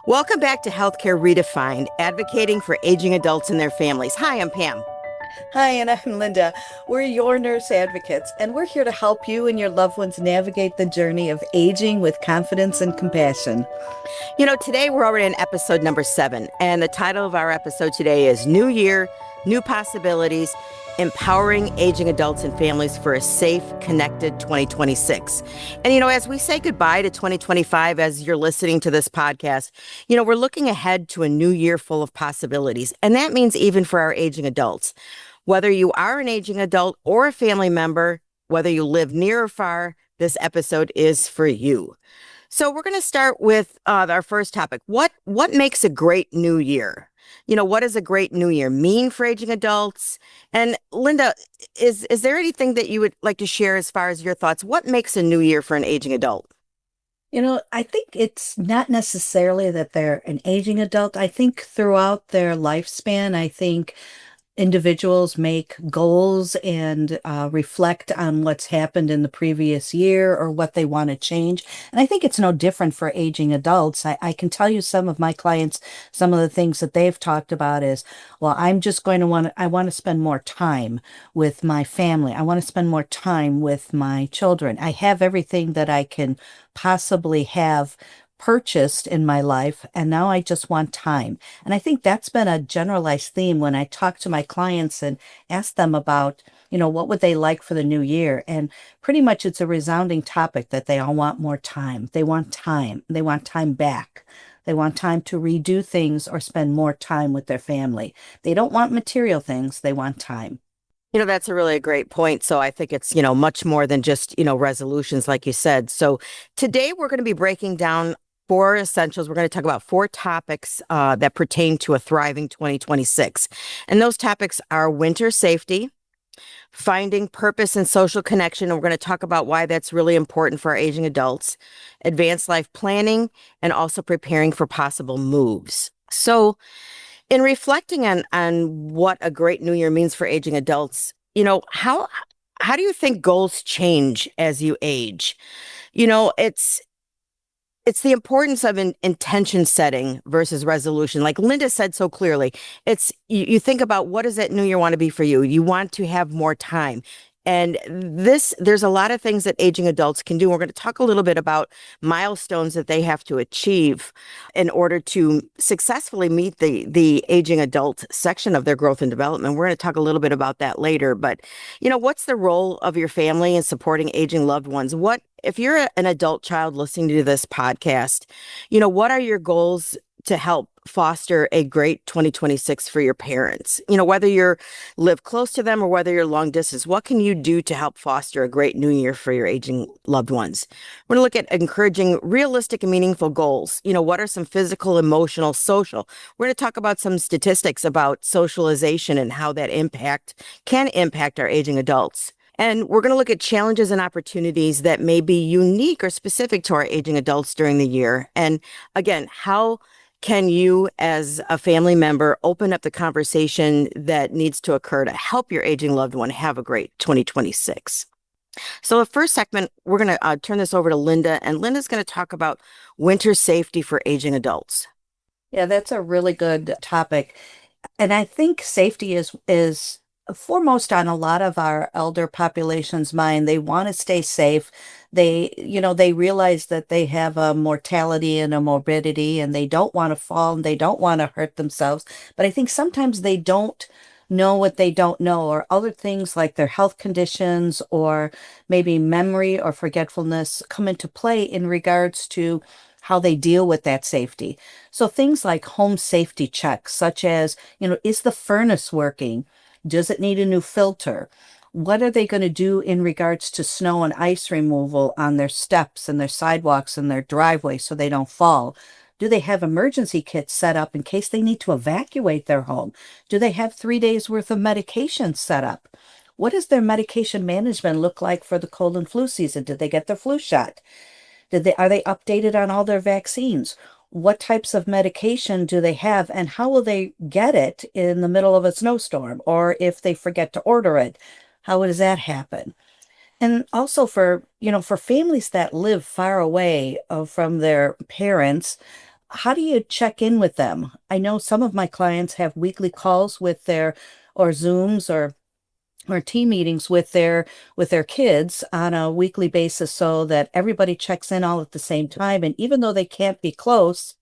Welcome back to Healthcare Redefined, advocating for aging adults and their families. Hi, I'm Pam. Hi, and I'm Linda. We're your nurse advocates, and we're here to help you and your loved ones navigate the journey of aging with confidence and compassion. Today we're already in episode number 7, and the title of our episode today is New Year, New Possibilities, Empowering Aging Adults and Families for a Safe, Connected 2026. And, as we say goodbye to 2025, as you're listening to this podcast, we're looking ahead to a new year full of possibilities. And that means even for our aging adults. Whether you are an aging adult or a family member, whether you live near or far, this episode is for you. So we're going to start with our first topic. What makes a great new year? What does a great new year mean for aging adults? And Linda, is there anything that you would like to share as far as your thoughts? What makes a new year for an aging adult? I think it's not necessarily that they're an aging adult. I think throughout their lifespan, I think individuals make goals and reflect on what's happened in the previous year or what they want to change. And I think it's no different for aging adults. I can tell you some of my clients, some of the things that they've talked about is, well, I'm just going to I want to spend more time with my family. I want to spend more time with my children. I have everything that I can possibly have purchased in my life, and now I just want time. And I think that's been a generalized theme when I talk to my clients and ask them about, what would they like for the new year? And pretty much it's a resounding topic that they all want more time. They want time. They want time back. They want time to redo things or spend more time with their family. They don't want material things. They want time. That's a really great point. So I think it's, much more than just, resolutions, like you said. So today we're going to be breaking down 4 essentials. We're going to talk about 4 topics that pertain to a thriving 2026. And those topics are winter safety, finding purpose and social connection. And we're going to talk about why that's really important for our aging adults, advanced life planning, and also preparing for possible moves. So in reflecting on what a great new year means for aging adults, how do you think goals change as you age? It's the importance of intention setting versus resolution. Like Linda said so clearly, it's you think about what does that new year want to be for you? You want to have more time. And there's a lot of things that aging adults can do. We're going to talk a little bit about milestones that they have to achieve in order to successfully meet the aging adult section of their growth and development. We're going to talk a little bit about that later. But, what's the role of your family in supporting aging loved ones? If you're an adult child listening to this podcast, what are your goals to help foster a great 2026 for your parents? Whether you're live close to them or whether you're long distance, what can you do to help foster a great new year for your aging loved ones? We're going to look at encouraging realistic and meaningful goals. What are some physical, emotional, social? We're going to talk about some statistics about socialization and how that can impact our aging adults. And we're going to look at challenges and opportunities that may be unique or specific to our aging adults during the year. And again, how can you, as a family member, open up the conversation that needs to occur to help your aging loved one have a great 2026? So the first segment, we're going to turn this over to Linda, and Linda's going to talk about winter safety for aging adults. Yeah, that's a really good topic. And I think safety is foremost on a lot of our elder population's mind. They want to stay safe. They realize that they have a mortality and a morbidity and they don't want to fall and they don't want to hurt themselves. But I think sometimes they don't know what they don't know, or other things like their health conditions or maybe memory or forgetfulness come into play in regards to how they deal with that safety. So things like home safety checks, such as, is the furnace working? Does it need a new filter? What are they going to do in regards to snow and ice removal on their steps and their sidewalks and their driveway so they don't fall? Do they have emergency kits set up in case they need to evacuate their home? Do they have 3 days worth of medication set up? What does their medication management look like for the cold and flu season? Did they get their flu shot? Are they updated on all their vaccines? What types of medication do they have and how will they get it in the middle of a snowstorm? Or if they forget to order it, how does that happen? And also for families that live far away from their parents, how do you check in with them? I know some of my clients have weekly calls with their or Zooms or team meetings with their kids on a weekly basis so that everybody checks in all at the same time. And even though they can't be close,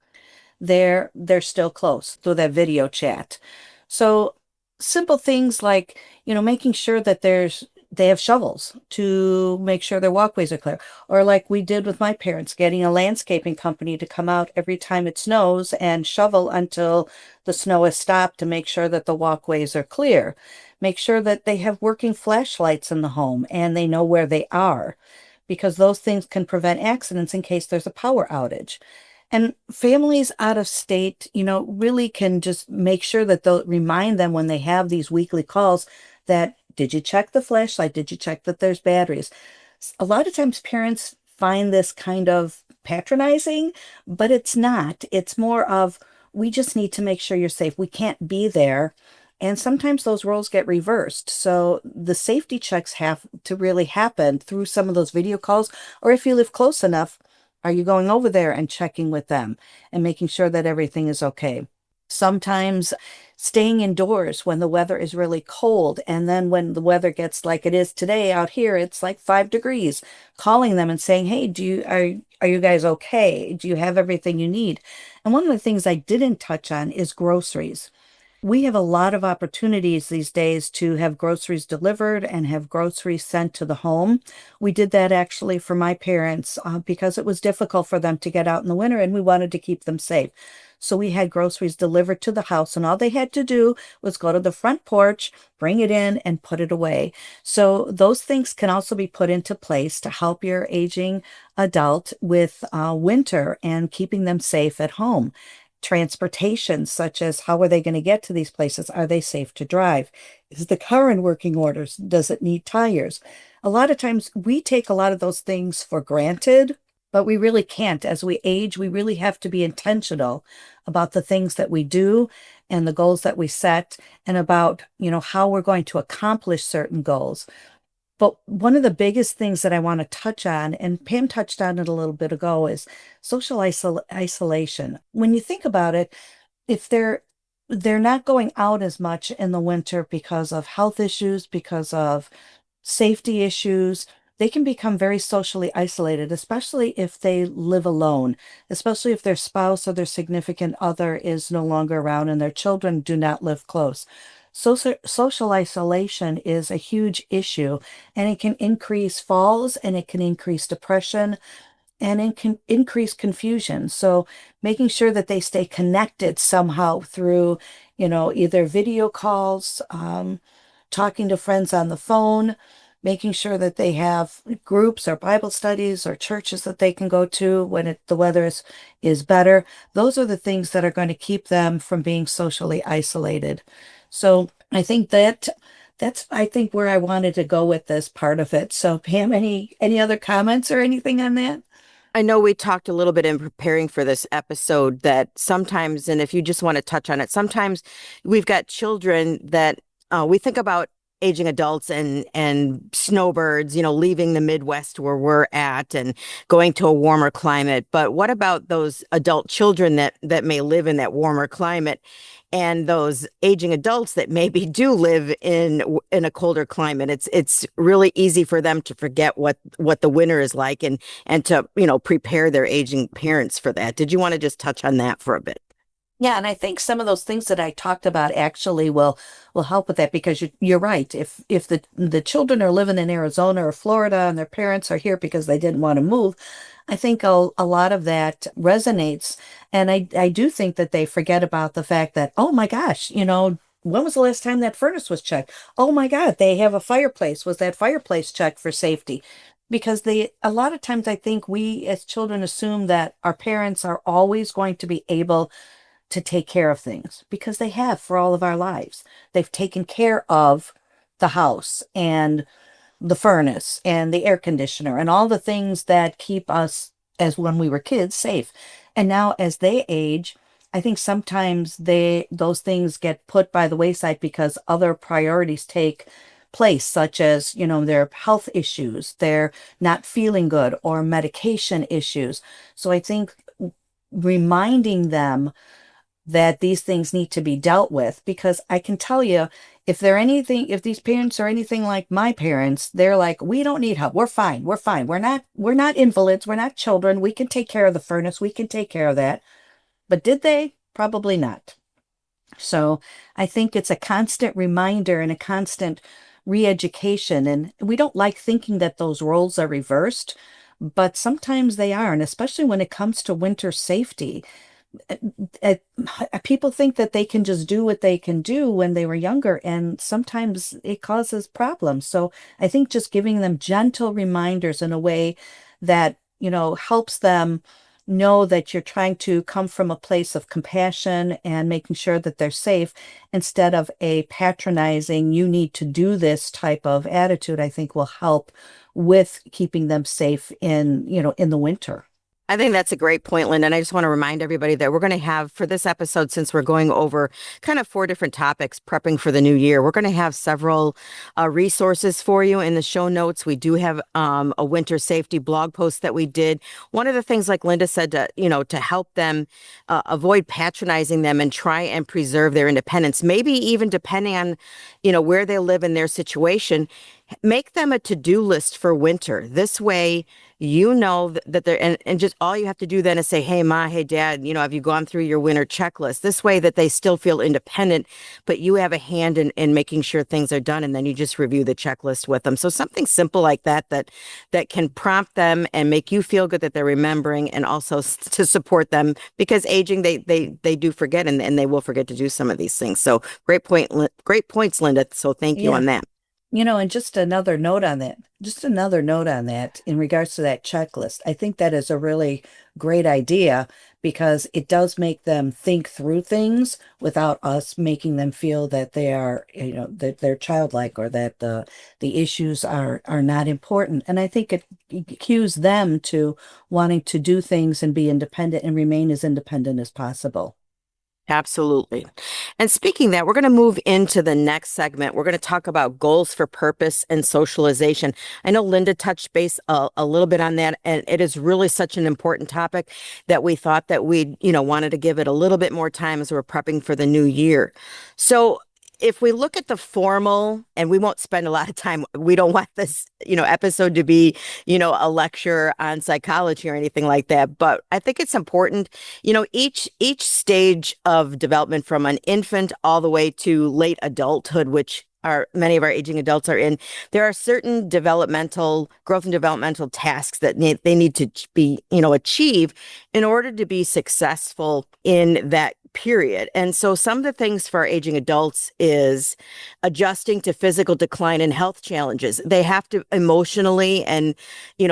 they're still close through that video chat. So simple things like, making sure that they have shovels to make sure their walkways are clear. Or like we did with my parents, getting a landscaping company to come out every time it snows and shovel until the snow has stopped to make sure that the walkways are clear. Make sure that they have working flashlights in the home and they know where they are, because those things can prevent accidents in case there's a power outage. And families out of state, really can just make sure that they'll remind them when they have these weekly calls that, did you check the flashlight? Did you check that there's batteries? A lot of times parents find this kind of patronizing, but it's not. It's more of, we just need to make sure you're safe. We can't be there. And sometimes those roles get reversed. So the safety checks have to really happen through some of those video calls, or if you live close enough, are you going over there and checking with them and making sure that everything is okay? Sometimes staying indoors when the weather is really cold. And then when the weather gets like it is today out here, it's like 5 degrees, calling them and saying, hey, are you guys okay? Do you have everything you need? And one of the things I didn't touch on is groceries. We have a lot of opportunities these days to have groceries delivered and have groceries sent to the home. We did that actually for my parents because it was difficult for them to get out in the winter and we wanted to keep them safe. So we had groceries delivered to the house, and all they had to do was go to the front porch, bring it in, and put it away. So those things can also be put into place to help your aging adult with winter and keeping them safe at home. Transportation, such as how are they going to get to these places? Are they safe to drive? Is the car in working orders? Does it need tires? A lot of times we take a lot of those things for granted, but we really can't. As we age, we really have to be intentional about the things that we do and the goals that we set, and about, how we're going to accomplish certain goals. But one of the biggest things that I want to touch on, and Pam touched on it a little bit ago, is social isolation. When you think about it, if they're not going out as much in the winter because of health issues, because of safety issues, they can become very socially isolated, especially if they live alone, especially if their spouse or their significant other is no longer around and their children do not live close. Social isolation is a huge issue, and it can increase falls and it can increase depression and it can increase confusion. So making sure that they stay connected somehow through, either video calls, talking to friends on the phone, making sure that they have groups or Bible studies or churches that they can go to when the weather is better. Those are the things that are going to keep them from being socially isolated. So I think that's I think where I wanted to go with this part of it. So Pam, any other comments or anything on that? I know we talked a little bit in preparing for this episode that sometimes, and if you just want to touch on it, sometimes we've got children that we think about aging adults and snowbirds, leaving the Midwest where we're at and going to a warmer climate. But what about those adult children that may live in that warmer climate, and those aging adults that maybe do live in a colder climate? It's really easy for them to forget what the winter is like, and to prepare their aging parents for that. Did you want to just touch on that for a bit? Yeah, and I think some of those things that I talked about actually will help with that, because you're right. If the children are living in Arizona or Florida and their parents are here because they didn't want to move, I think a lot of that resonates. And I do think that they forget about the fact that, oh my gosh, when was the last time that furnace was checked? Oh my God, they have a fireplace. Was that fireplace checked for safety? Because a lot of times I think we as children assume that our parents are always going to be able to take care of things, because they have for all of our lives. They've taken care of the house and the furnace and the air conditioner and all the things that keep us, as when we were kids, safe. And now as they age, I think sometimes those things get put by the wayside because other priorities take place, such as, their health issues, they're not feeling good, or medication issues. So I think reminding them that these things need to be dealt with, because I can tell you, if they're anything, if these parents are anything like my parents, they're like, we don't need help. We're fine. We're fine. We're not invalids. We're not children. We can take care of the furnace. We can take care of that. But did they? Probably not. So I think it's a constant reminder and a constant re-education. And we don't like thinking that those roles are reversed, but sometimes they are. And especially when it comes to winter safety, uh, people think that they can just do what they can do when they were younger, and sometimes it causes problems. So I think just giving them gentle reminders in a way that, helps them know that you're trying to come from a place of compassion and making sure that they're safe instead of a patronizing, you need to do this type of attitude, I think will help with keeping them safe in the winter. I think that's a great point, Linda. And I just want to remind everybody that we're going to have for this episode, since we're going over kind of four different topics, prepping for the new year, we're going to have several resources for you in the show notes. We do have a winter safety blog post that we did. One of the things, like Linda said, to help them avoid patronizing them and try and preserve their independence, maybe even depending on, where they live in their situation, make them a to-do list for winter. This way, that they're, and just all you have to do then is say, hey, Ma, hey, Dad, have you gone through your winter checklist? This way that they still feel independent, but you have a hand in making sure things are done. And then you just review the checklist with them. So something simple like that can prompt them and make you feel good that they're remembering, and also to support them, because aging, they do forget, and they will forget to do some of these things. So great points, Linda. So thank you Yeah. on that. And just another note on that in regards to that checklist. I think that is a really great idea because it does make them think through things without us making them feel that they are, that they're childlike, or that the issues are not important. And I think it cues them to wanting to do things and be independent and remain as independent as possible. Absolutely. And speaking of that, we're going to move into the next segment. We're going to talk about goals for purpose and socialization. I know Linda touched base a little bit on that, and it is really such an important topic that we thought that we, wanted to give it a little bit more time as we're prepping for the new year. So if we look at the formal, and we won't spend a lot of time, we don't want this, episode to be, a lecture on psychology or anything like that. But I think it's important, each stage of development, from an infant all the way to late adulthood, which many of our aging adults are in, there are certain developmental growth and developmental tasks that they need to be, achieve in order to be successful in that period. And so some of the things for our aging adults is adjusting to physical decline and health challenges. They have to emotionally and,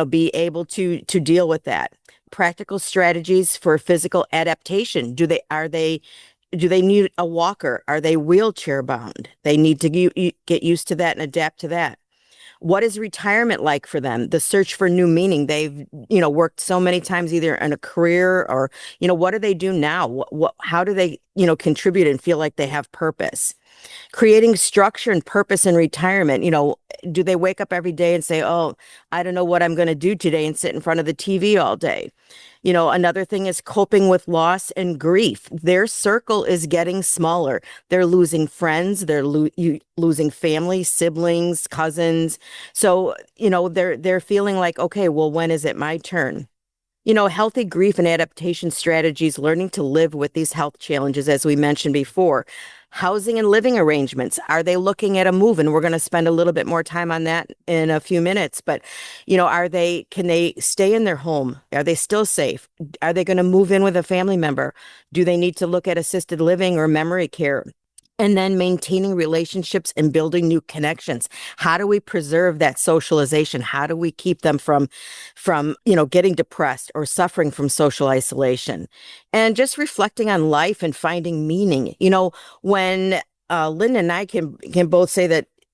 be able to deal with that. Practical strategies for physical adaptation. Do they need a walker? Are they wheelchair bound? They need to get used to that and adapt to that. What is retirement like for them? The search for new meaning. They've, worked so many times either in a career or, what do they do now? How do they, contribute and feel like they have purpose? Creating structure and purpose in retirement. Do they wake up every day and say, oh, I don't know what I'm going to do today, and sit in front of the TV all day? Another thing is coping with loss and grief. Their circle is getting smaller. They're losing friends. They're losing family, siblings, cousins. So, they're feeling like, okay, well, when is it my turn? Healthy grief and adaptation strategies, learning to live with these health challenges, as we mentioned before. Housing and living arrangements. Are they looking at a move? And we're going to spend a little bit more time on that in a few minutes. But, can they stay in their home? Are they still safe? Are they going to move in with a family member? Do they need to look at assisted living or memory care? And then maintaining relationships and building new connections. How do we preserve that socialization? How do we keep them from, getting depressed or suffering from social isolation? And just reflecting on life and finding meaning. When Linda and I can both say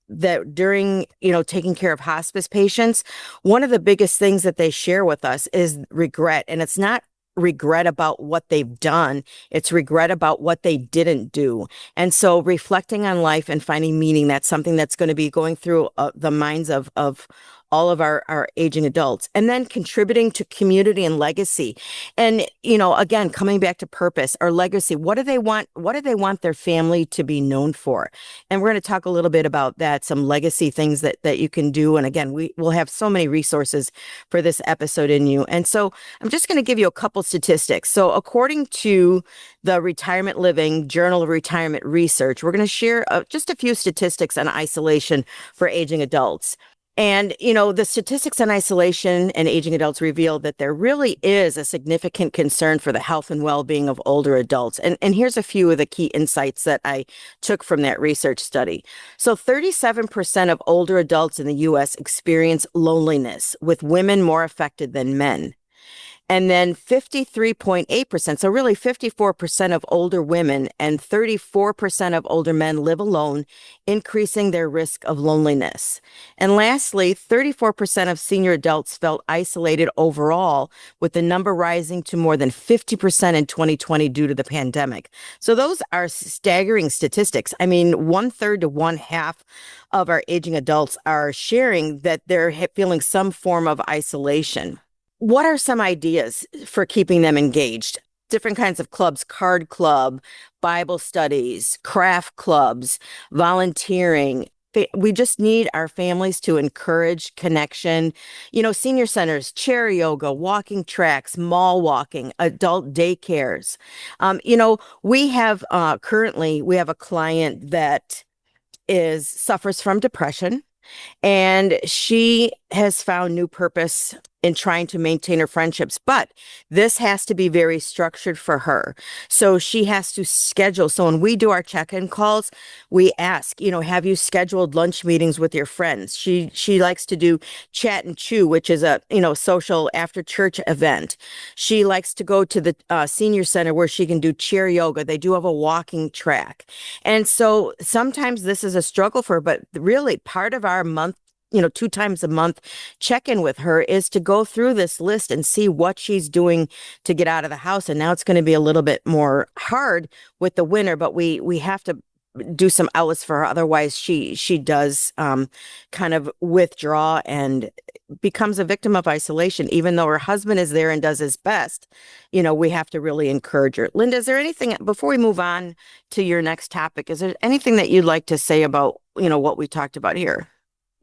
that during, taking care of hospice patients, one of the biggest things that they share with us is regret. And it's not regret about what they've done. It's regret about what they didn't do. And so reflecting on life and finding meaning, that's something that's going to be going through the minds of all of our aging adults, and then contributing to community and legacy. And, again, coming back to purpose or legacy, what do they want? What do they want their family to be known for? And we're going to talk a little bit about that, some legacy things that you can do. And again, we will have so many resources for this episode in you. And so I'm just going to give you a couple statistics. So according to the Retirement Living Journal of Retirement Research, we're going to share just a few statistics on isolation for aging adults. And, the statistics on isolation and aging adults reveal that there really is a significant concern for the health and well-being of older adults. And here's a few of the key insights that I took from that research study. So 37% of older adults in the US experience loneliness, with women more affected than men. And then 53.8%, so really 54% of older women and 34% of older men live alone, increasing their risk of loneliness. And lastly, 34% of senior adults felt isolated overall, with the number rising to more than 50% in 2020 due to the pandemic. So those are staggering statistics. I mean, 1/3 to 1/2 of our aging adults are sharing that they're feeling some form of isolation. What are some ideas for keeping them engaged? Different kinds of clubs, card club, Bible studies, craft clubs, volunteering. We just need our families to encourage connection. Senior centers, chair yoga, walking tracks, mall walking, adult daycares. We have currently we have a client that is suffers from depression, and she has found new purpose in trying to maintain her friendships. But this has to be very structured for her. So she has to schedule. So when we do our check-in calls, we ask, have you scheduled lunch meetings with your friends? She likes to do chat and chew, which is a, social after church event. She likes to go to the senior center where she can do chair yoga. They do have a walking track. And so sometimes this is a struggle for her, but really part of our month, 2 times a month check-in with her is to go through this list and see what she's doing to get out of the house. And now it's going to be a little bit more hard with the winter, but we have to do some outlets for her. Otherwise, she does kind of withdraw and becomes a victim of isolation, even though her husband is there and does his best. We have to really encourage her. Linda, is there anything before we move on to your next topic? Is there anything that you'd like to say about, what we talked about here?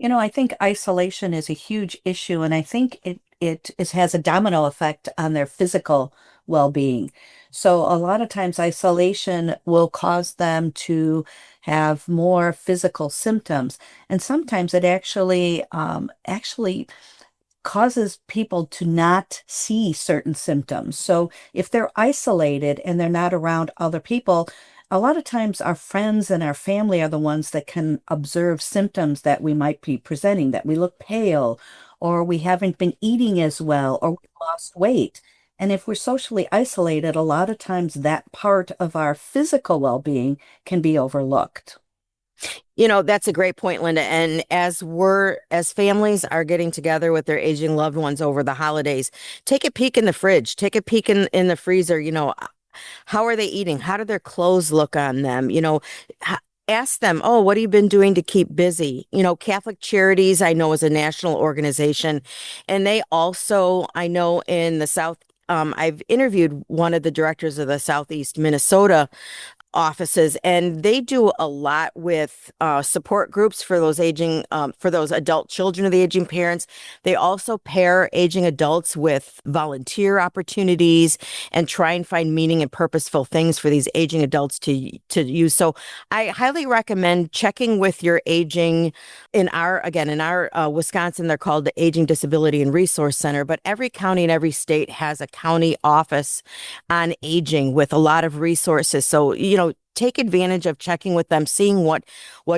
I think isolation is a huge issue, and I think it has a domino effect on their physical well-being. So a lot of times isolation will cause them to have more physical symptoms, and sometimes it actually causes people to not see certain symptoms. So if they're isolated and they're not around other people, a lot of times our friends and our family are the ones that can observe symptoms that we might be presenting, that we look pale, or we haven't been eating as well, or we lost weight. And if we're socially isolated, a lot of times that part of our physical well-being can be overlooked. That's a great point, Linda. And as families are getting together with their aging loved ones over the holidays, take a peek in the fridge, take a peek in the freezer. How are they eating? How do their clothes look on them? Ask them, oh, what have you been doing to keep busy? Catholic Charities, I know, is a national organization. And they also, I know in the South, I've interviewed one of the directors of the Southeast Minnesota offices, and they do a lot with support groups for those for those adult children of the aging parents. They also pair aging adults with volunteer opportunities and try and find meaning and purposeful things for these aging adults to use. So I highly recommend checking with your aging. In our Wisconsin, they're called the Aging Disability and Resource Center, but every county and every state has a county office on aging with a lot of resources. So, take advantage of checking with them, seeing what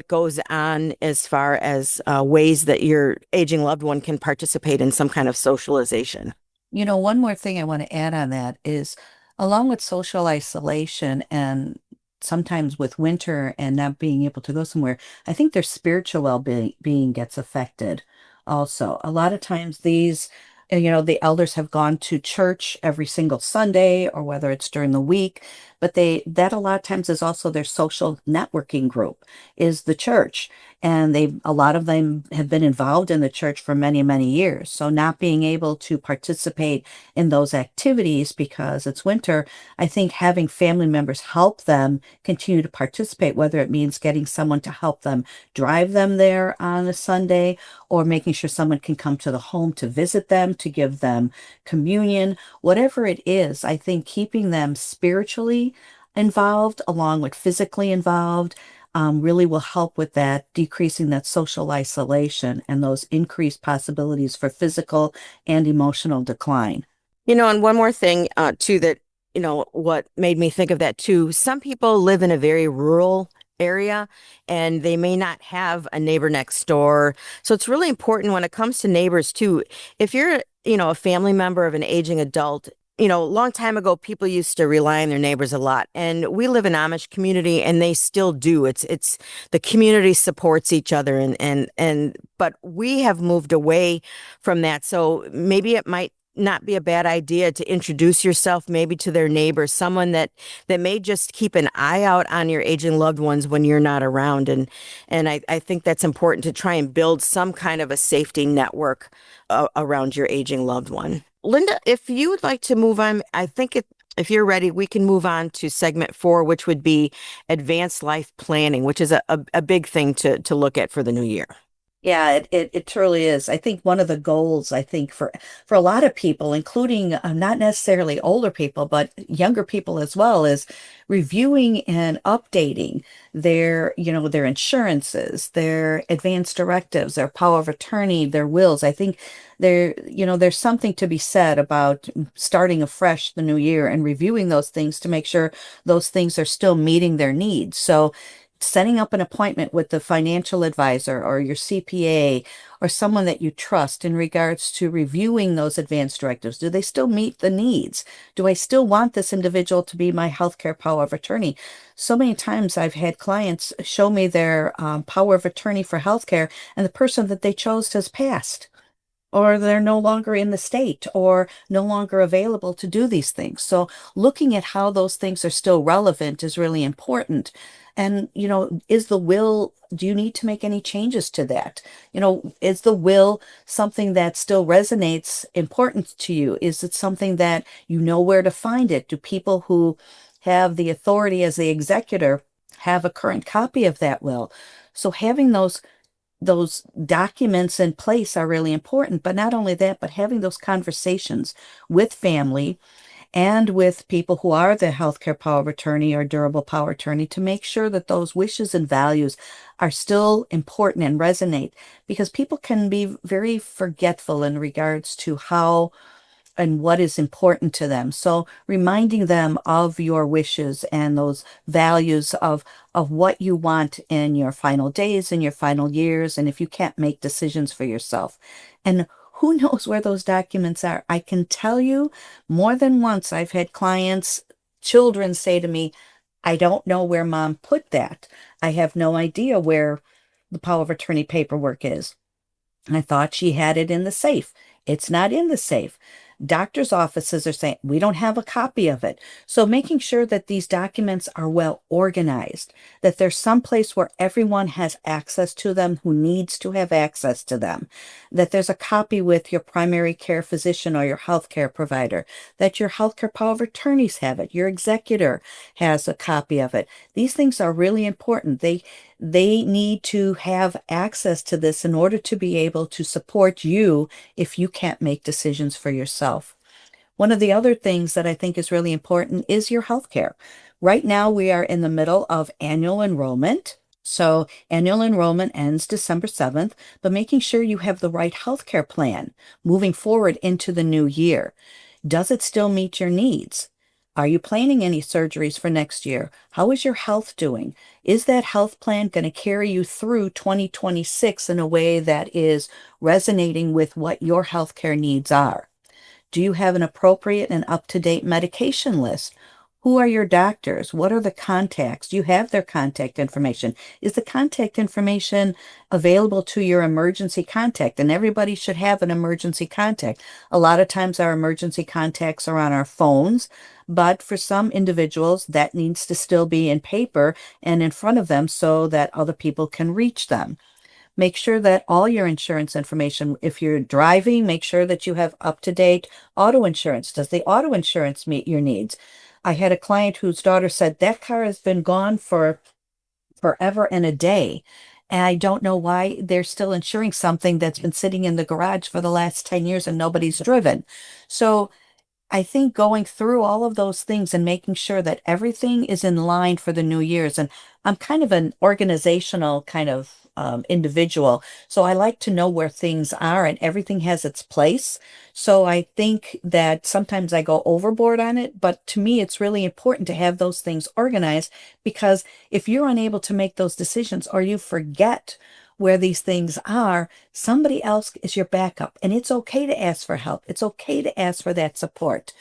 goes on as far as ways that your aging loved one can participate in some kind of socialization. One more thing I want to add on that is, along with social isolation and sometimes with winter and not being able to go somewhere, I think their spiritual well-being gets affected also. A lot of times the elders have gone to church every single Sunday, or whether it's during the week, but that a lot of times is also their social networking group, is the church. And a lot of them have been involved in the church for many, many years. So not being able to participate in those activities because it's winter, I think having family members help them continue to participate, whether it means getting someone to help them drive them there on a Sunday, or making sure someone can come to the home to visit them, to give them communion, whatever it is. I think keeping them spiritually involved along with physically involved really will help with that, decreasing that social isolation and those increased possibilities for physical and emotional decline. And one more thing, too, that, what made me think of that too. Some people live in a very rural area and they may not have a neighbor next door. So it's really important when it comes to neighbors too. If you're, a family member of an aging adult, a long time ago, people used to rely on their neighbors a lot. And we live in Amish community and they still do. It's the community supports each other but we have moved away from that. So maybe it might not be a bad idea to introduce yourself maybe to their neighbors, someone that may just keep an eye out on your aging loved ones when you're not around. And I think that's important to try and build some kind of a safety network around your aging loved one. Linda, if you would like to move on, if you're ready, we can move on to segment 4, which would be advanced life planning, which is a big thing to look at for the new year. Yeah, it truly is. I think one of the goals, I think for a lot of people, including not necessarily older people, but younger people as well, is reviewing and updating their insurances, their advance directives, their power of attorney, their wills. I think there's something to be said about starting afresh the new year and reviewing those things to make sure those things are still meeting their needs. So setting up an appointment with the financial advisor or your CPA or someone that you trust in regards to reviewing those advance directives. Do they still meet the needs? Do I still want this individual to be my healthcare power of attorney? So many times I've had clients show me their power of attorney for healthcare, and the person that they chose has passed, or they're no longer in the state or no longer available to do these things. So looking at how those things are still relevant is really important. And, is the will, do you need to make any changes to that? Is the will something that still resonates important to you? Is it something that you know where to find it? Do people who have the authority as the executor have a current copy of that will? So having those documents in place are really important. But not only that, but having those conversations with family and with people who are the healthcare power of attorney or durable power attorney to make sure that those wishes and values are still important and resonate, because people can be very forgetful in regards to how and what is important to them. So reminding them of your wishes and those values of what you want in your final days and your final years, and if you can't make decisions for yourself. And who knows where those documents are? I can tell you more than once I've had clients, children say to me, I don't know where mom put that. I have no idea where the power of attorney paperwork is. I thought she had it in the safe. It's not in the safe. Doctors' offices are saying we don't have a copy of it. So making sure that these documents are well organized, that there's some place where everyone has access to them who needs to have access to them, that there's a copy with your primary care physician or your healthcare provider, that your healthcare power of attorneys have it, your executor has a copy of it. These things are really important. They need to have access to this in order to be able to support you if you can't make decisions for yourself. One of the other things that I think is really important is your health care. Right now, we are in the middle of annual enrollment. So annual enrollment ends December 7th, but making sure you have the right healthcare plan moving forward into the new year. Does it still meet your needs? Are you planning any surgeries for next year? How is your health doing? Is that health plan going to carry you through 2026 in a way that is resonating with what your healthcare needs are? Do you have an appropriate and up-to-date medication list? Who are your doctors? What are the contacts? You have their contact information. Is the contact information available to your emergency contact? And everybody should have an emergency contact. A lot of times our emergency contacts are on our phones, but for some individuals, that needs to still be in paper and in front of them so that other people can reach them. Make sure that all your insurance information, if you're driving, make sure that you have up-to-date auto insurance. Does the auto insurance meet your needs? I had a client whose daughter said that car has been gone for forever and a day. And I don't know why they're still insuring something that's been sitting in the garage for the last 10 years and nobody's driven. So I think going through all of those things and making sure that everything is in line for the new year's. And I'm kind of an organizational kind of individual. So I like to know where things are and everything has its place. So I think that sometimes I go overboard on it, but to me, it's really important to have those things organized because if you're unable to make those decisions or you forget where these things are, somebody else is your backup. And it's okay to ask for help. It's okay to ask for that support.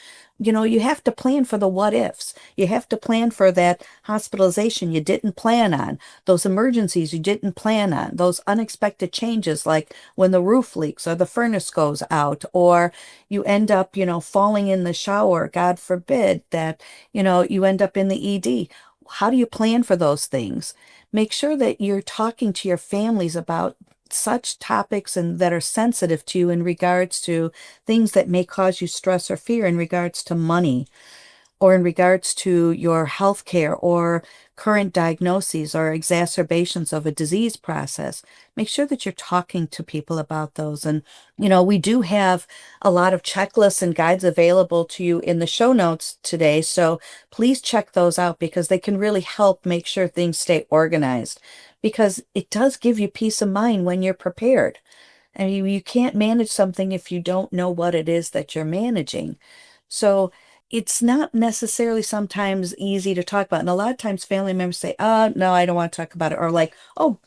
You know, you have to plan for the what ifs. You have to plan for that hospitalization you didn't plan on, those emergencies you didn't plan on, those unexpected changes like when the roof leaks or the furnace goes out, or you end up, falling in the shower, God forbid that, you end up in the ED. How do you plan for those things? Make sure that you're talking to your families about such topics and that are sensitive to you in regards to things that may cause you stress or fear in regards to money or in regards to your health care or current diagnoses or exacerbations of a disease process. Make sure that you're talking to people about those. And, we do have a lot of checklists and guides available to you in the show notes today. So please check those out because they can really help make sure things stay organized because it does give you peace of mind when you're prepared. I mean, you can't manage something if you don't know what it is that you're managing. So it's not necessarily sometimes easy to talk about. And a lot of times family members say, oh, no, I don't want to talk about it. Or like, oh,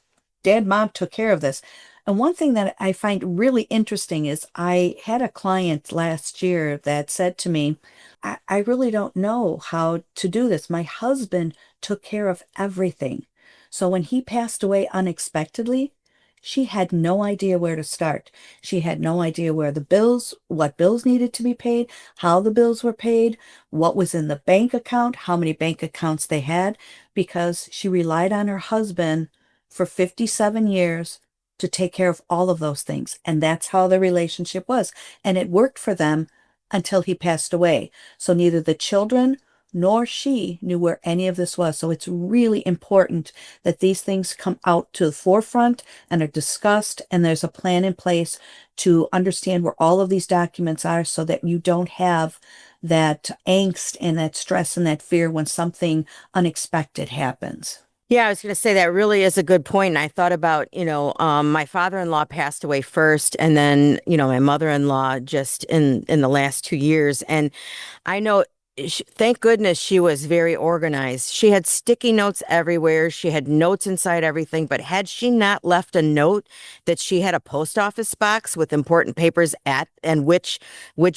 dad, mom took care of this. And one thing that I find really interesting is I had a client last year that said to me, I really don't know how to do this. My husband took care of everything. So when he passed away unexpectedly, she had no idea where to start. She had no idea what bills needed to be paid, how the bills were paid, what was in the bank account, how many bank accounts they had, because she relied on her husband for 57 years to take care of all of those things. And that's how the relationship was. And it worked for them until he passed away. So neither the children nor she knew where any of this was. So it's really important that these things come out to the forefront and are discussed, and there's a plan in place to understand where all of these documents are so that you don't have that angst and that stress and that fear when something unexpected happens. Yeah, I was going to say that really is a good point. And I thought about, my father-in-law passed away first, and then, my mother-in-law just in the last 2 years. And I know, thank goodness she was very organized. She had sticky notes everywhere. She had notes inside everything. But had she not left a note that she had a post office box with important papers at and which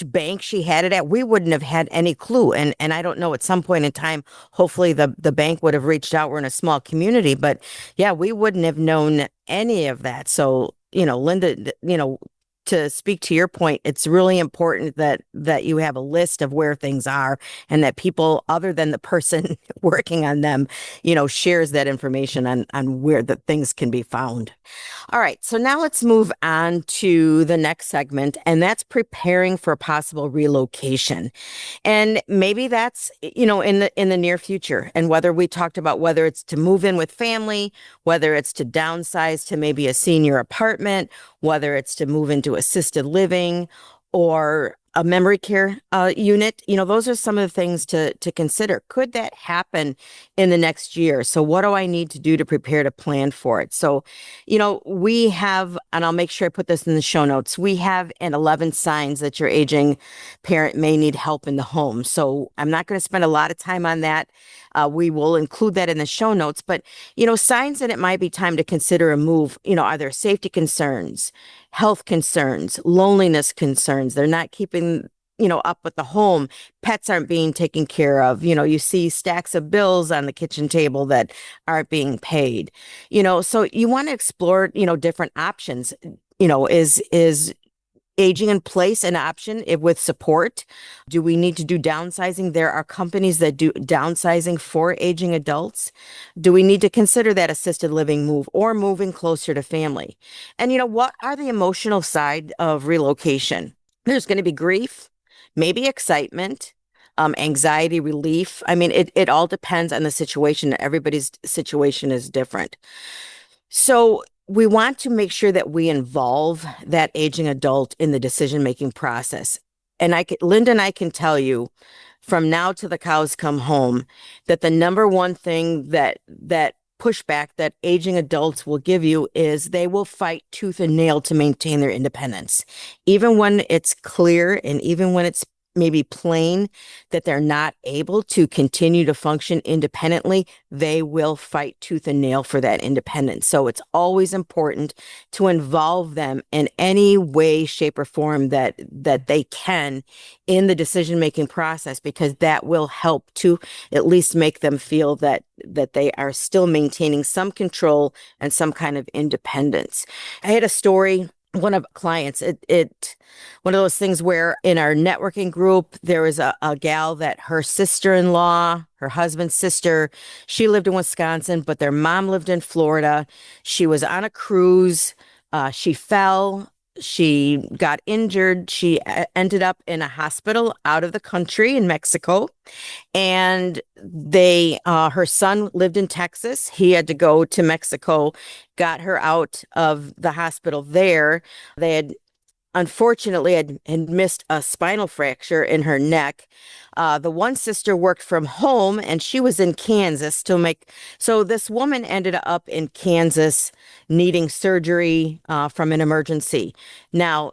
bank she had it at, we wouldn't have had any clue. And I don't know, at some point in time, hopefully the bank would have reached out. We're in a small community, but yeah, we wouldn't have known any of that. So, Linda, to speak to your point, it's really important that you have a list of where things are and that people other than the person working on them, shares that information on where the things can be found. All right, so now let's move on to the next segment, and that's preparing for possible relocation. And maybe that's, in the near future. And whether we talked about whether it's to move in with family, whether it's to downsize to maybe a senior apartment, whether it's to move into assisted living or a memory care unit, those are some of the things to consider. Could that happen in the next year? So what do I need to do to prepare to plan for it? So, we have, and I'll make sure I put this in the show notes, we have an 11 signs that your aging parent may need help in the home. So I'm not going to spend a lot of time on that. We will include that in the show notes, but, signs that it might be time to consider a move, are there safety concerns, health concerns, loneliness concerns? They're not keeping up with the home. Pets aren't being taken care of. You see stacks of bills on the kitchen table that aren't being paid. So you want to explore, different options. Is aging in place an option if, with support? Do we need to do downsizing? There are companies that do downsizing for aging adults. Do we need to consider that assisted living move or moving closer to family? And what are the emotional side of relocation? There's going to be grief, maybe excitement, anxiety relief. I mean, it all depends on the situation. Everybody's situation is different. So we want to make sure that we involve that aging adult in the decision-making process. And Linda and I can tell you from now to the cows come home that the number one thing that pushback that aging adults will give you is they will fight tooth and nail to maintain their independence. Even when it's clear and even when it's maybe plain that they're not able to continue to function independently, they will fight tooth and nail for that independence. So it's always important to involve them in any way, shape, or form that they can in the decision-making process, because that will help to at least make them feel that they are still maintaining some control and some kind of independence. I had a story, one of clients, one of those things where in our networking group, there was a gal that her sister-in-law, her husband's sister, she lived in Wisconsin, but their mom lived in Florida. She was on a cruise. She fell. She got injured. She ended up in a hospital out of the country in Mexico. And her son lived in Texas. He had to go to Mexico, got her out of the hospital there. They had unfortunately had missed a spinal fracture in her neck. The one sister worked from home and she was in Kansas so this woman ended up in Kansas needing surgery from an emergency. Now,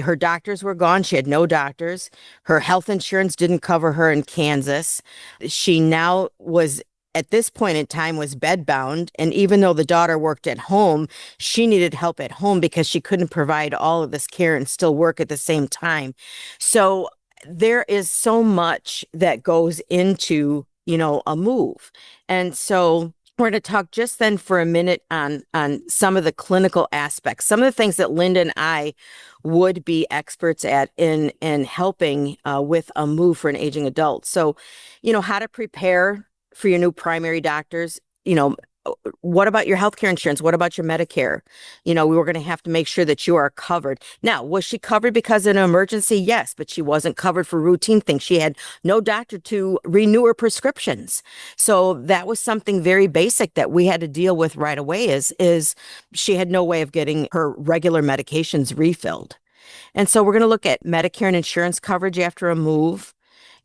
her doctors were gone. She had no doctors. Her health insurance didn't cover her in Kansas. She now was at this point in time was bedbound. And even though the daughter worked at home, she needed help at home because she couldn't provide all of this care and still work at the same time. So there is so much that goes into, a move. And so we're going to talk just then for a minute on some of the clinical aspects, some of the things that Linda and I would be experts at in helping with a move for an aging adult. So, how to prepare for your new primary doctors. What about your healthcare insurance? What about your Medicare? We were going to have to make sure that you are covered. Now, was she covered because of an emergency? Yes, but she wasn't covered for routine things. She had no doctor to renew her prescriptions. So that was something very basic that we had to deal with right away is she had no way of getting her regular medications refilled. And so we're going to look at Medicare and insurance coverage after a move.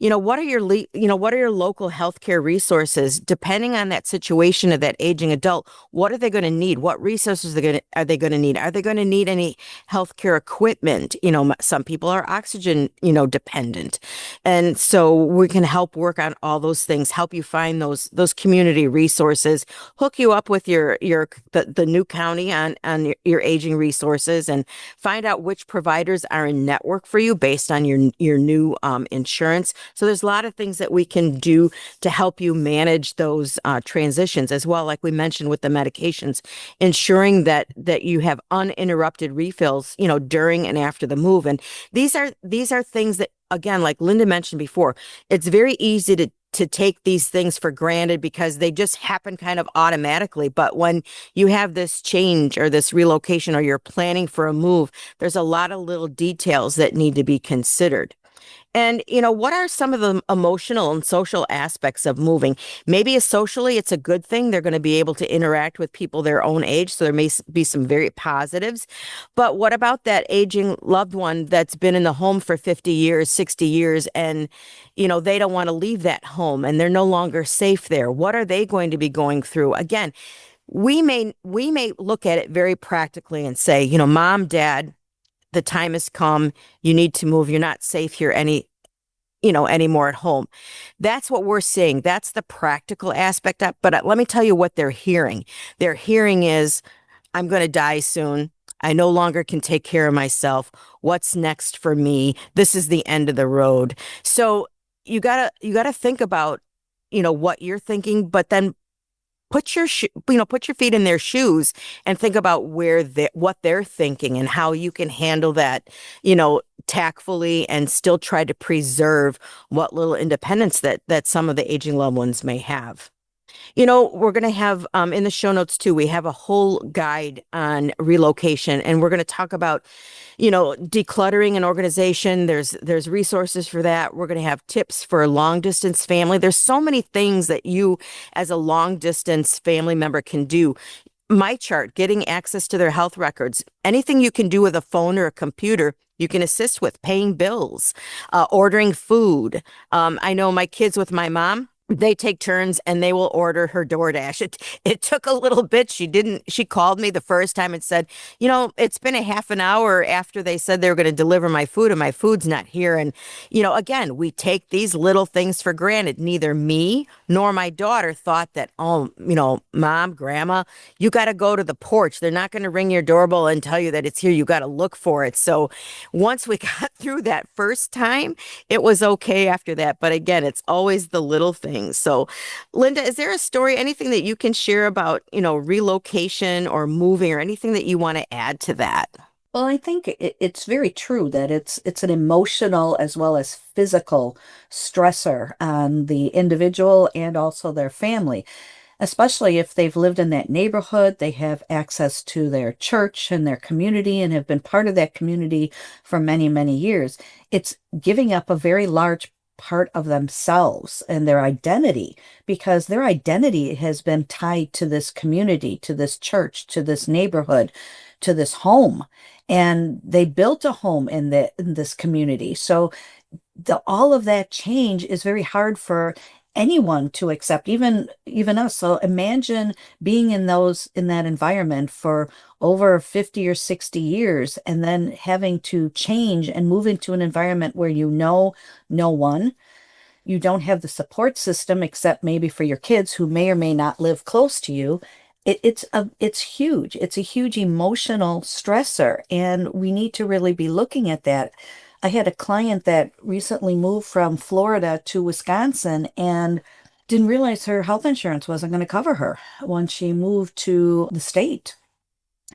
What are your local healthcare resources depending on that situation of that aging adult? What are they going to need? What resources are they going to need? Are they going to need any healthcare equipment? Some people are oxygen, dependent. And so we can help work on all those things, help you find those community resources, hook you up with the new county on your aging resources, and find out which providers are in network for you based on your new insurance. So there's a lot of things that we can do to help you manage those transitions as well, like we mentioned with the medications, ensuring that you have uninterrupted refills, during and after the move. And these are things that, again, like Linda mentioned before, it's very easy to take these things for granted because they just happen kind of automatically. But when you have this change or this relocation or you're planning for a move, there's a lot of little details that need to be considered. And, what are some of the emotional and social aspects of moving? Maybe socially, it's a good thing. They're going to be able to interact with people their own age. So there may be some very positives. But what about that aging loved one that's been in the home for 50 years, 60 years, and, they don't want to leave that home and they're no longer safe there? What are they going to be going through? Again, we may look at it very practically and say, mom, dad, the time has come. You need to move. You're not safe here anymore at home. That's what we're seeing. That's the practical aspect of, but let me tell you what they're hearing. They're hearing is, I'm going to die soon. I no longer can take care of myself. What's next for me? This is the end of the road. So you gotta think about, what you're thinking, but then put your feet in their shoes and think about what they're thinking and how you can handle that, tactfully and still try to preserve what little independence that some of the aging loved ones may have. We're going to have in the show notes too, we have a whole guide on relocation, and we're going to talk about, decluttering and organization. There's resources for that. We're going to have tips for a long distance family. There's so many things that you as a long distance family member can do. My chart, getting access to their health records, anything you can do with a phone or a computer, you can assist with paying bills, ordering food. I know my kids with my mom, they take turns and they will order her DoorDash. It took a little bit. She called me the first time and said, it's been a half an hour after they said they were going to deliver my food and my food's not here. And, again, we take these little things for granted. Neither me nor my daughter thought that, oh, mom, grandma, you got to go to the porch. They're not going to ring your doorbell and tell you that it's here. You got to look for it. So once we got through that first time, it was okay after that. But again, it's always the little things. So, Linda, is there a story, anything that you can share about, relocation or moving or anything that you want to add to that? Well, I think it's very true that it's an emotional as well as physical stressor on the individual and also their family, especially if they've lived in that neighborhood, they have access to their church and their community and have been part of that community for many, many years. It's giving up a very large part of themselves and their identity because their identity has been tied to this community, to this church, to this neighborhood, to this home. And they built a home in this community. So all of that change is very hard for anyone to accept, even us. So imagine being in that environment for over 50 or 60 years and then having to change and move into an environment where no one, you don't have the support system except maybe for your kids who may or may not live close to you. It's huge. It's a huge emotional stressor, and we need to really be looking at that. I had a client that recently moved from Florida to Wisconsin and didn't realize her health insurance wasn't going to cover her when she moved to the state.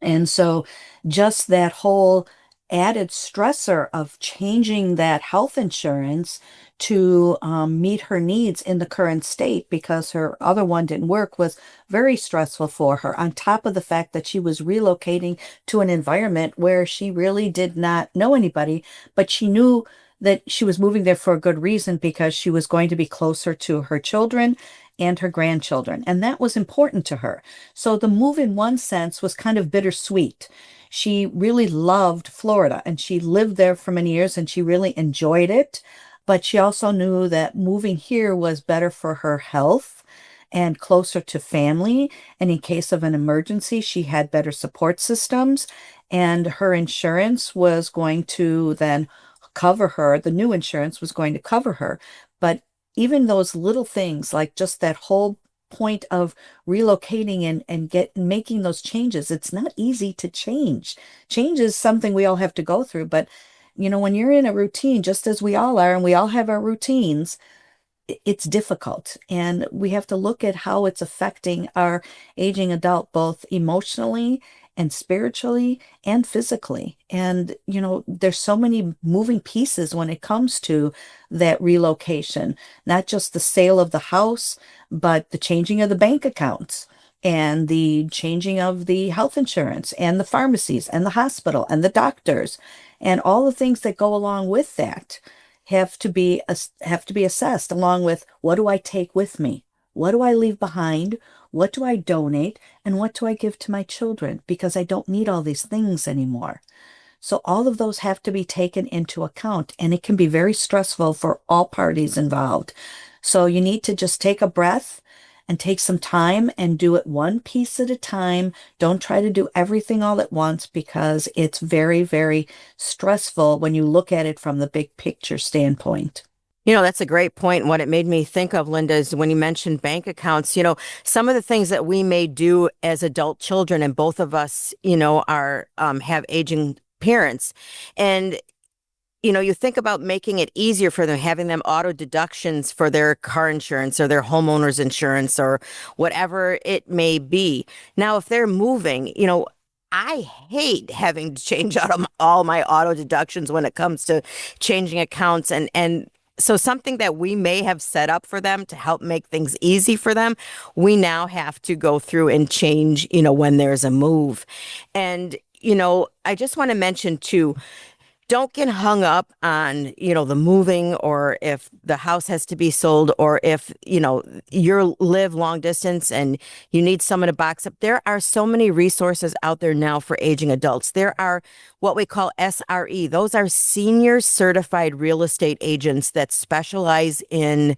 And so just that whole added stressor of changing that health insurance to meet her needs in the current state because her other one didn't work was very stressful for her, on top of the fact that she was relocating to an environment where she really did not know anybody, but she knew that she was moving there for a good reason because she was going to be closer to her children and her grandchildren. And that was important to her. So the move, in one sense, was kind of bittersweet. She really loved Florida and she lived there for many years and she really enjoyed it. But she also knew that moving here was better for her health and closer to family. And in case of an emergency, she had better support systems. And her insurance was going to then cover her. The new insurance was going to cover her. But even those little things, like just that whole point of relocating and making those changes, it's not easy to change. Change is something we all have to go through, but when you're in a routine, just as we all are, and we all have our routines, it's difficult. And we have to look at how it's affecting our aging adult, both emotionally and spiritually and physically. And, there's so many moving pieces when it comes to that relocation, not just the sale of the house, but the changing of the bank accounts and the changing of the health insurance and the pharmacies and the hospital and the doctors and all the things that go along with that have to be assessed, along with, what do I take with me? What do I leave behind? What do I donate? And what do I give to my children? Because I don't need all these things anymore. So all of those have to be taken into account, and it can be very stressful for all parties involved. So you need to just take a breath and take some time and do it one piece at a time. Don't try to do everything all at once because it's very, very stressful when you look at it from the big picture standpoint. That's a great point. And what it made me think of, Linda, is when you mentioned bank accounts, some of the things that we may do as adult children, and both of us, are have aging parents. And you think about making it easier for them, having them auto deductions for their car insurance or their homeowner's insurance or whatever it may be. Now, if they're moving, I hate having to change out all my auto deductions when it comes to changing accounts and so something that we may have set up for them to help make things easy for them, we now have to go through and change, when there's a move. And, I just want to mention too, don't get hung up on, the moving or if the house has to be sold or if, you live long distance and you need someone to box up. There are so many resources out there now for aging adults. There are what we call SRE. Those are senior certified real estate agents that specialize in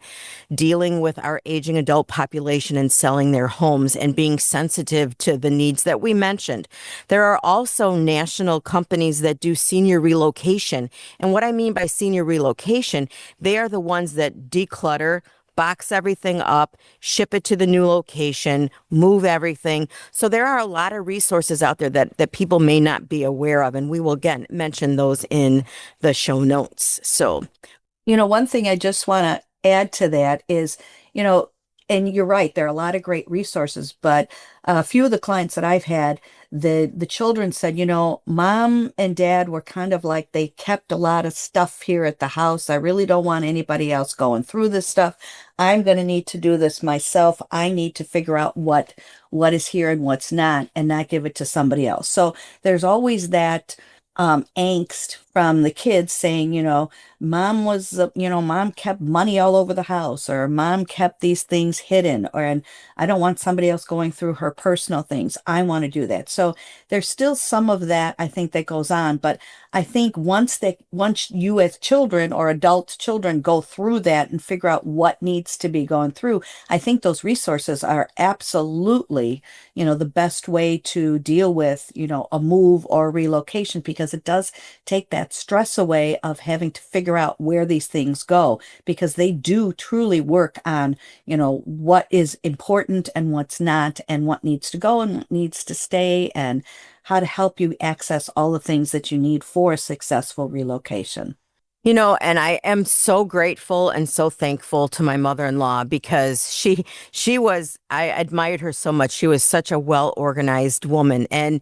dealing with our aging adult population and selling their homes and being sensitive to the needs that we mentioned. There are also national companies that do senior relocation. And what I mean by senior relocation, they are the ones that declutter, box everything up, ship it to the new location, move everything. So there are a lot of resources out there that people may not be aware of. And we will again mention those in the show notes. So One thing I just want to add to that is, you know, and you're right, there are a lot of great resources, but a few of the clients that I've had, the children said, mom and dad were kind of like they kept a lot of stuff here at the house. I really don't want anybody else going through this stuff. I'm going to need to do this myself. I need to figure out what is here and what's not, and not give it to somebody else. So there's always that angst from the kids saying, mom was, mom kept money all over the house, or mom kept these things hidden, and I don't want somebody else going through her personal things. I want to do that. So there's still some of that, I think, that goes on. But I think once you as children or adult children go through that and figure out what needs to be going through, I think those resources are absolutely, the best way to deal with, a move or relocation, because it does take that stress away of having to figure out where these things go, because they do truly work on, what is important and what's not, and what needs to go and what needs to stay, and how to help you access all the things that you need for a successful relocation. And I am so grateful and so thankful to my mother-in-law because she was I admired her so much. She was such a well-organized woman. And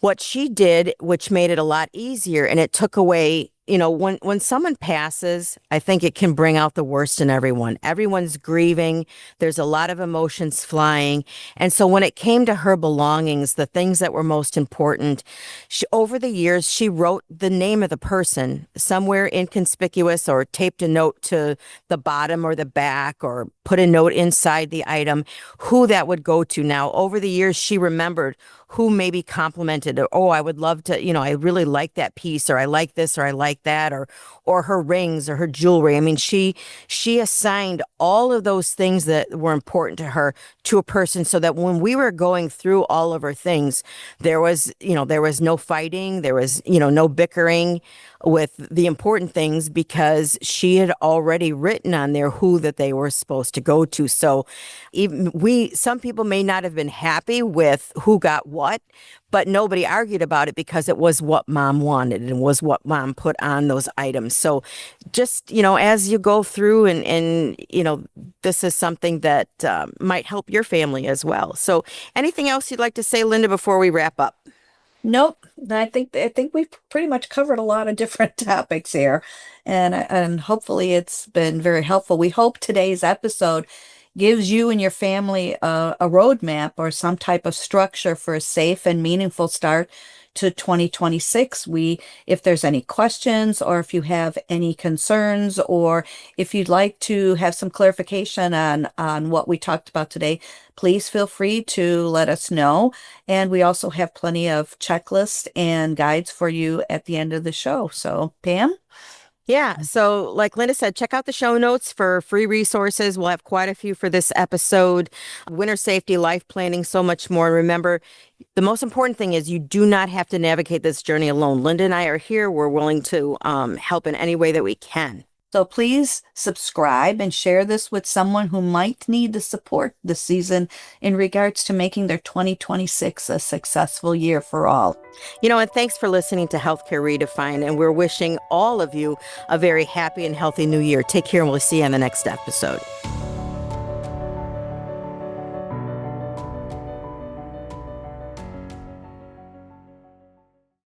what she did, which made it a lot easier, and it took away, when someone passes, I think it can bring out the worst in everyone. Everyone's grieving. There's a lot of emotions flying. And so when it came to her belongings, the things that were most important, over the years, she wrote the name of the person somewhere inconspicuous or taped a note to the bottom or the back or put a note inside the item, who that would go to. Now, over the years, she remembered who maybe complimented, or, oh, I would love to, I really like that piece, or I like this, or I like that, or her rings or her jewelry. I mean, she assigned all of those things that were important to her to a person, so that when we were going through all of her things, there was no fighting, there was, no bickering with the important things, because she had already written on there who that they were supposed to go to. So even some people may not have been happy with who got what, but nobody argued about it because it was what mom wanted and was what mom put on those items. So just, as you go through and this is something that might help your family as well. So anything else you'd like to say, Linda, before we wrap up? Nope. I think we've pretty much covered a lot of different topics here, and hopefully it's been very helpful. We hope today's episode gives you and your family a roadmap or some type of structure for a safe and meaningful start to 2026. If there's any questions, or if you have any concerns, or if you'd like to have some clarification on what we talked about today, please feel free to let us know. And we also have plenty of checklists and guides for you at the end of the show. So, Pam? Yeah. So, like Linda said, check out the show notes for free resources. We'll have quite a few for this episode: winter safety, life planning, so much more. Remember, the most important thing is you do not have to navigate this journey alone. Linda and I are here. We're willing to help in any way that we can. So please subscribe and share this with someone who might need the support this season in regards to making their 2026 a successful year for all. And thanks for listening to Healthcare Redefined. And we're wishing all of you a very happy and healthy new year. Take care, and we'll see you on the next episode.